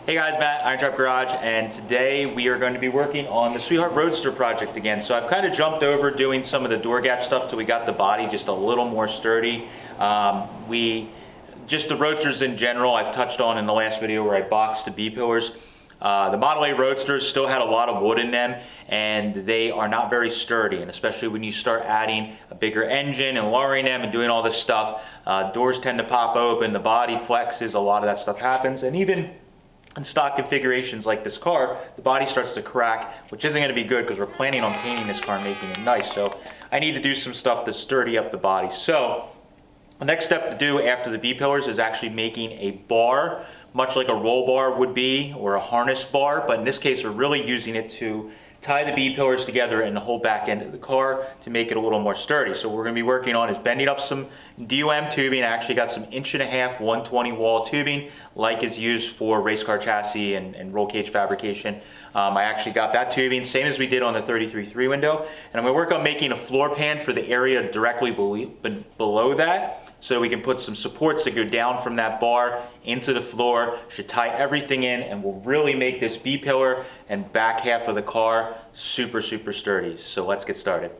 Hey guys, Matt, IronTrap Garage, and today we are going to be working on the Sweet Heart Roadster project again. So I've kind of jumped over doing some of the door gap stuff till we got the body just a little more sturdy. Just the Roadsters in general, I've touched on in the last video where I boxed the B-pillars. The Model A Roadsters still had a lot of wood in them, and they are not very sturdy, and especially when you start adding a bigger engine and lowering them and doing all this stuff, doors tend to pop open, the body flexes, a lot of that stuff happens, and even in stock configurations like this car, the body starts to crack, which isn't going to be good because we're planning on painting this car and making it nice. So I need to do some stuff to sturdy up the body. So the next step to do after the B-pillars is actually making a bar, much like a roll bar would be, or a harness bar, but in this case we're really using it to tie the B-pillars together and the whole back end of the car to make it a little more sturdy. So what we're going to be working on is bending up some DOM tubing. I actually got some 1.5" 120 wall tubing like is used for race car chassis and roll cage fabrication. I actually got that tubing, same as we did on the 33.3 window, and I'm going to work on making a floor pan for the area directly below that, so we can put some supports that go down from that bar into the floor, should tie everything in, and will really make this B-pillar and back half of the car super, super sturdy. So let's get started.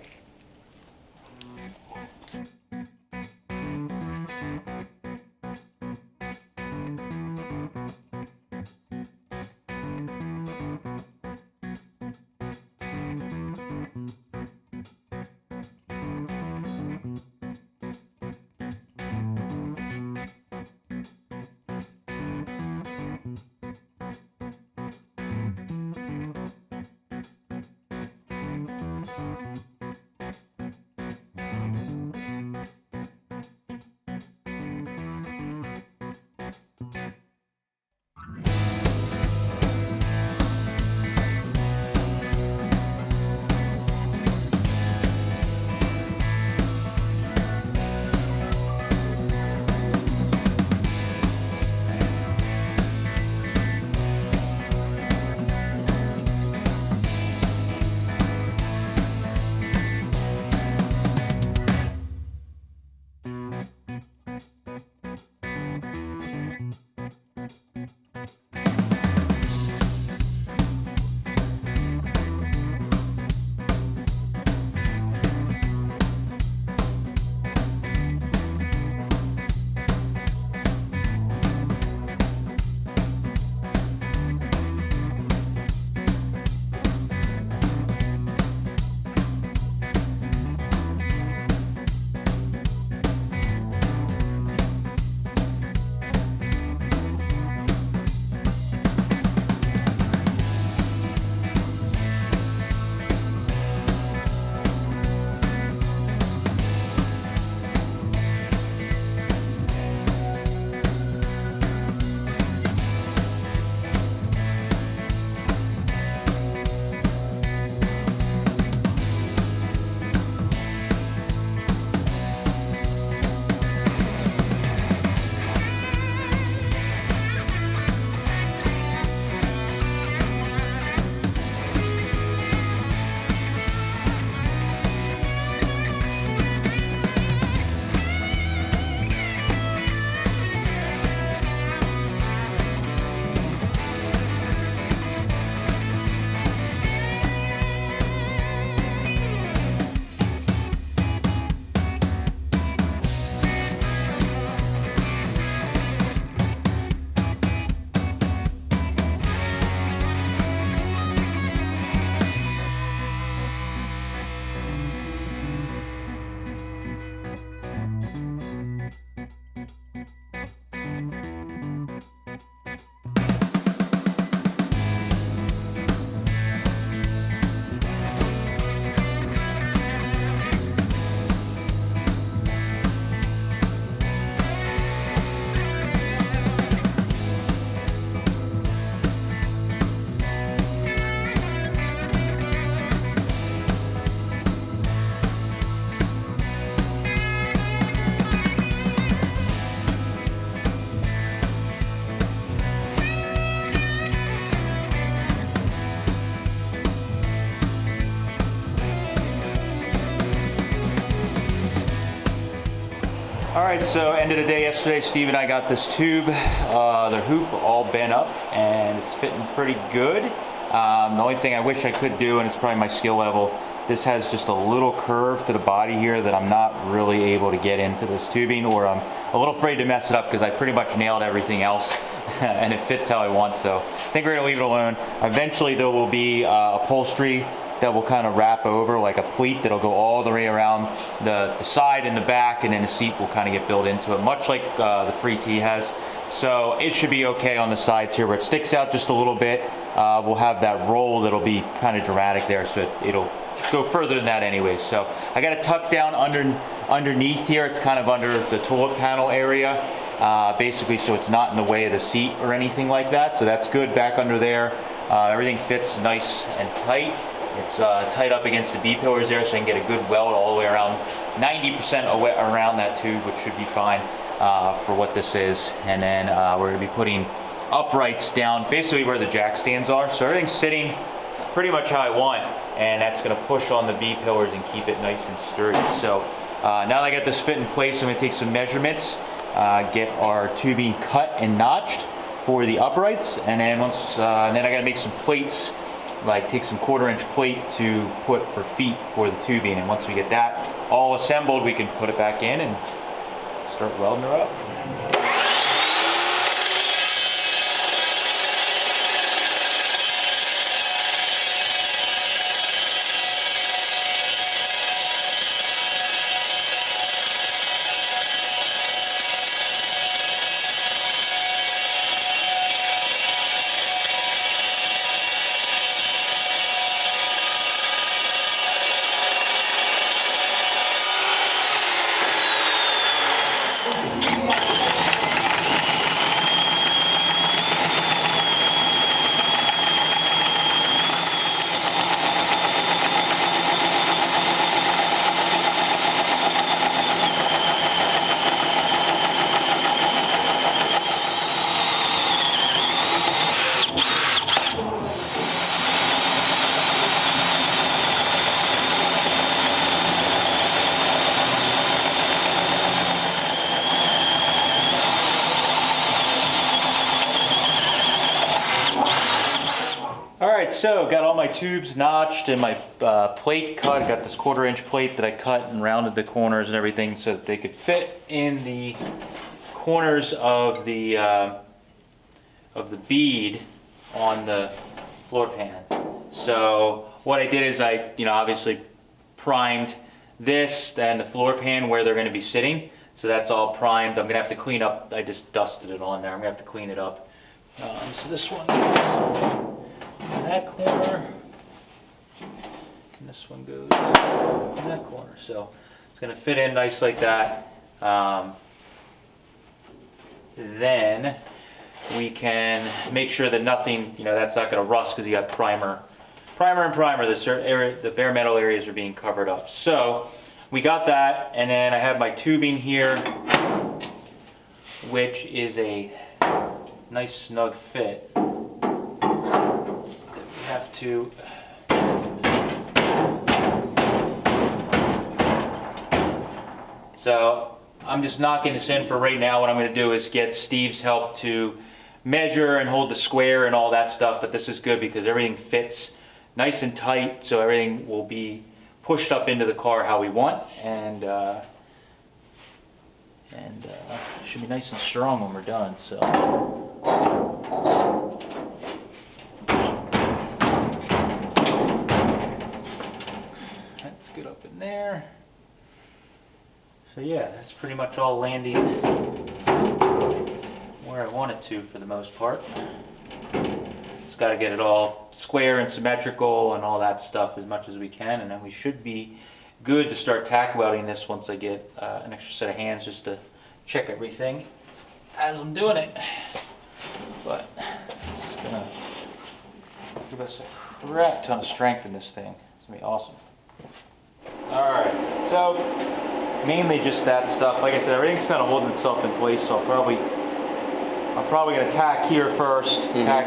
Alright, so end of the day yesterday, Steve and I got this tube, the hoop all bent up, and it's fitting pretty good. The only thing I wish I could do, and it's probably my skill level, this has just a little curve to the body here that I'm not really able to get into this tubing, or I'm a little afraid to mess it up because I pretty much nailed everything else and it fits how I want, so I think we're going to leave it alone. Eventually there will be upholstery that will kind of wrap over like a pleat that'll go all the way around the side and the back, and then the seat will kind of get built into it, much like the Free T has. So it should be okay on the sides here, where it sticks out just a little bit. We'll have that roll that'll be kind of dramatic there, so it'll go further than that anyways. So I got it tucked down underneath here. It's kind of under the tulip panel area, basically, so it's not in the way of the seat or anything like that. So that's good back under there. Everything fits nice and tight. It's tight up against the B-pillars there, so I can get a good weld all the way around, 90% around that tube, which should be fine for what this is. And then we're going to be putting uprights down basically where the jack stands are, so everything's sitting pretty much how I want, and that's going to push on the B-pillars and keep it nice and sturdy. So now that I got this fit in place, I'm going to take some measurements, get our tubing cut and notched for the uprights, and then then I got to make some plates, like take some 1/4 inch plate to put for feet for the tubing, and once we get that all assembled, we can put it back in and start welding her up. Alright, so got all my tubes notched and my plate cut. I got this 1/4 inch plate that I cut and rounded the corners and everything so that they could fit in the corners of the bead on the floor pan. So what I did is I, obviously primed this and the floor pan where they're going to be sitting. So that's all primed. I'm going to have to clean up. I just dusted it on there. I'm going to have to clean it up. So this one goes in that corner, and this one goes in that corner. So it's going to fit in nice like that. Then we can make sure that nothing, that's not going to rust because you got primer. The bare metal areas are being covered up. So we got that, and then I have my tubing here, which is a nice snug fit. Have to so I'm just knocking this in for right now. What I'm going to do is get Steve's help to measure and hold the square and all that stuff, but this is good because everything fits nice and tight, so everything will be pushed up into the car how we want, and should be nice and strong when we're done. So get up in there. So yeah, that's pretty much all landing where I want it to for the most part. Just got to get it all square and symmetrical and all that stuff as much as we can, and then we should be good to start tack welding this once I get an extra set of hands just to check everything as I'm doing it. But it's gonna give us a crap ton of strength in this thing. It's gonna be awesome. Alright, so mainly just that stuff. Like I said, everything's kind of holding itself in place, so I'm probably going to tack here first, tack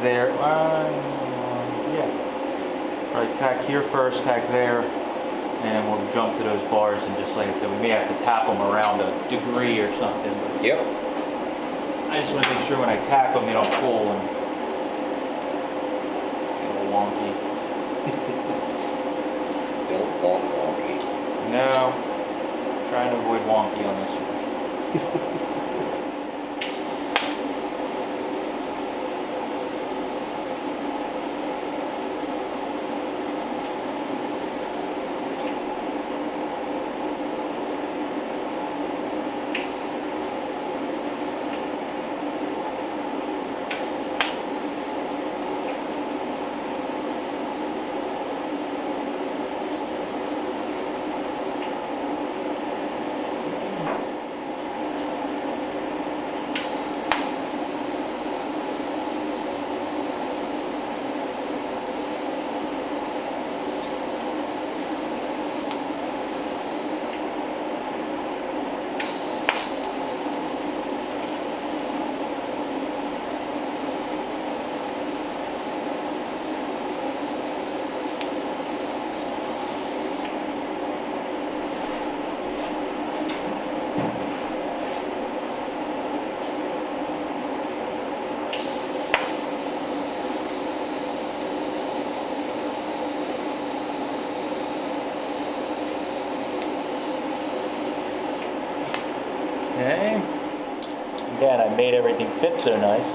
there. Yeah. Probably tack here first, tack there, And then we'll jump to those bars and just like I said, we may have to tap them around a degree or something. But Yep. I just want to make sure when I tack them, they don't pull and get a little wonky. Don't want wonky. No, trying to avoid wonky on this one. Okay. Again, I made everything fit so nice.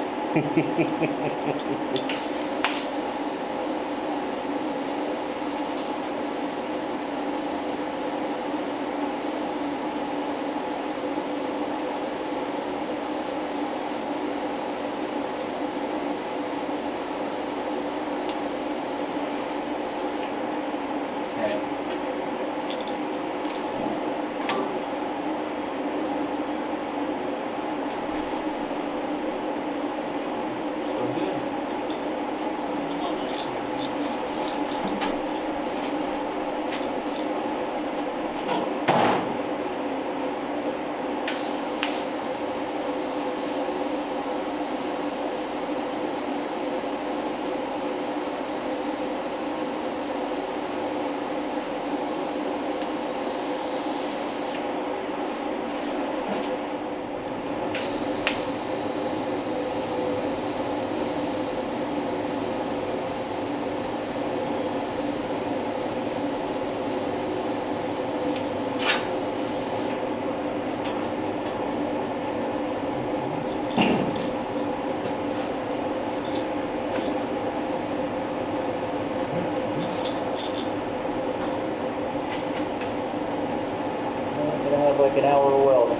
Like an hour of welding.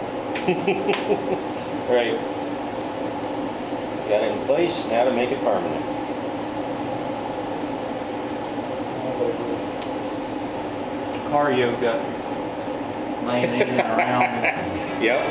Right. Got it in place, now to make it permanent. Car yoga. Laying in and around. Yep.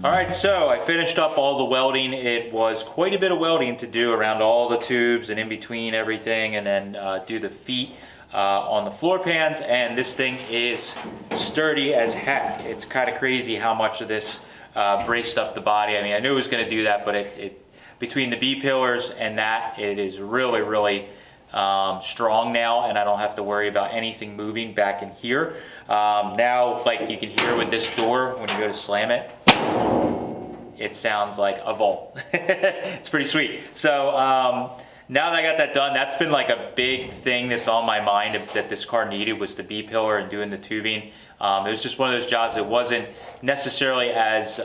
Alright, so I finished up all the welding. It was quite a bit of welding to do around all the tubes and in between everything, and then do the feet on the floor pans, and this thing is sturdy as heck. It's kind of crazy how much of this braced up the body. I mean, I knew it was going to do that, but it between the B-pillars and that, it is really, really strong now, and I don't have to worry about anything moving back in here. Now, like you can hear with this door, when you go to slam it, it sounds like a Volt. It's pretty sweet. So now that I got that done, that's been like a big thing that's on my mind that this car needed, was the B pillar and doing the tubing. It was just one of those jobs that wasn't necessarily as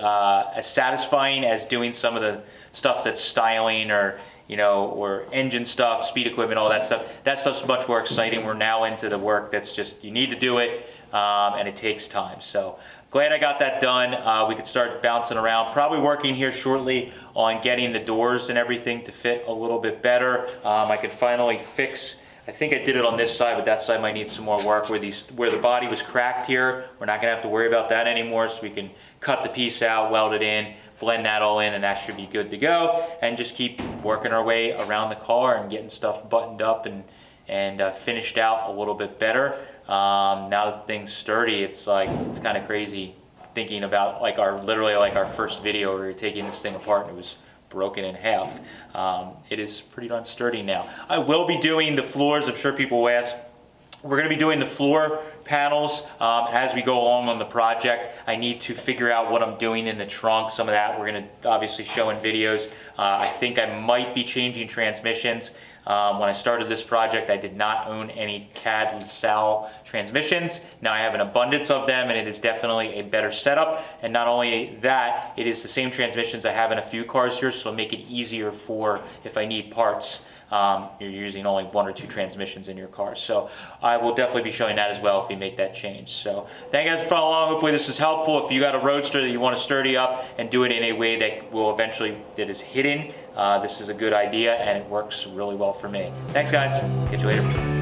satisfying as doing some of the stuff that's styling or, you know, or engine stuff, speed equipment, all that stuff. That stuff's much more exciting. We're now into the work that's just, you need to do it, and it takes time. So glad I got that done. We could start bouncing around. Probably working here shortly on getting the doors and everything to fit a little bit better. I could finally fix, I think I did it on this side, but that side might need some more work. Where the body was cracked here, we're not gonna have to worry about that anymore, so we can cut the piece out, weld it in, blend that all in, and that should be good to go, and just keep working our way around the car and getting stuff buttoned up and finished out a little bit better. Now that thing's sturdy, it's kind of crazy thinking about literally our first video where we were taking this thing apart and it was broken in half. It is pretty darn sturdy now. I will be doing the floors. I'm sure people will ask. We're going to be doing the floor panels as we go along on the project. I need to figure out what I'm doing in the trunk. Some of that we're going to obviously show in videos. I think I might be changing transmissions. When I started this project, I did not own any CAD LaSalle transmissions. Now I have an abundance of them, and it is definitely a better setup. And not only that, it is the same transmissions I have in a few cars here, so it'll make it easier for if I need parts. You're using only 1 or 2 transmissions in your car. So I will definitely be showing that as well if we make that change. So thank you guys for following along. Hopefully this is helpful. If you got a Roadster that you want to sturdy up and do it in a way that is hidden, this is a good idea, and it works really well for me. Thanks guys. Catch you later.